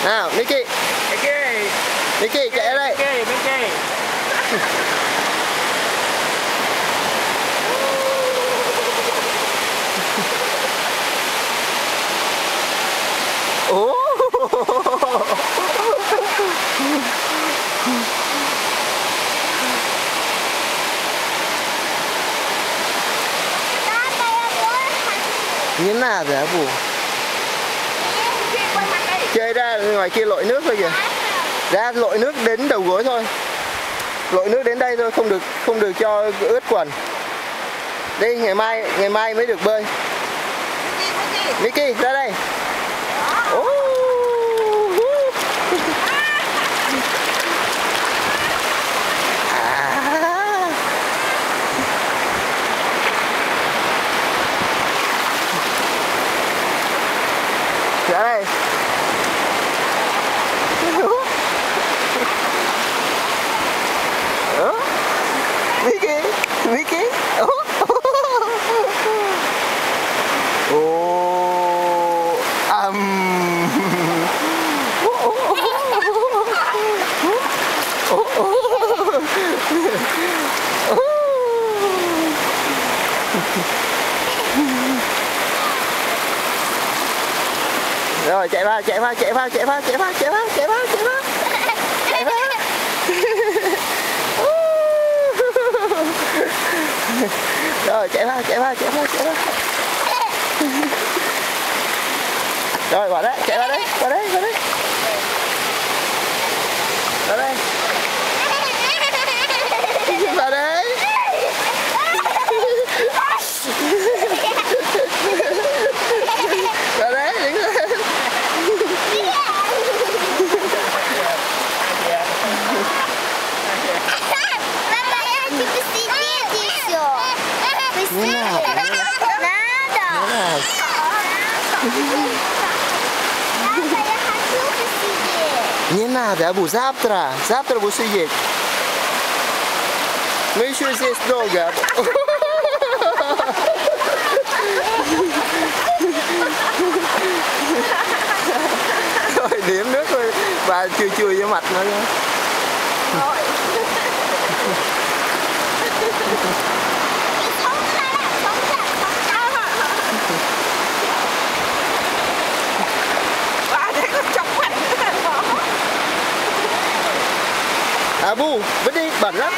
Nào, Nicky. Nicky chạy ra đây. Ồ. Như nào vậy Bù? Chơi ra ngoài kia lội nước thôi kìa. Ra lội nước đến đầu gối thôi. Lội nước đến đây thôi, không được cho ướt quần. Đây ngày mai mới được bơi. Nicky ra đây. Ra đây. Nicky. Rồi chạy vào. Rồi chạy vào. Rồi vào đấy, chạy vào đây. Vào đây. Vào đây. Vào đấy. Vào đấy, đứng lên. Не надо, Абу, завтра будешь сидеть. Мы еще здесь долго. Rồi điểm nước thôi và chùi vô mặt nữa. Abu, vứt đi, bẩn lắm.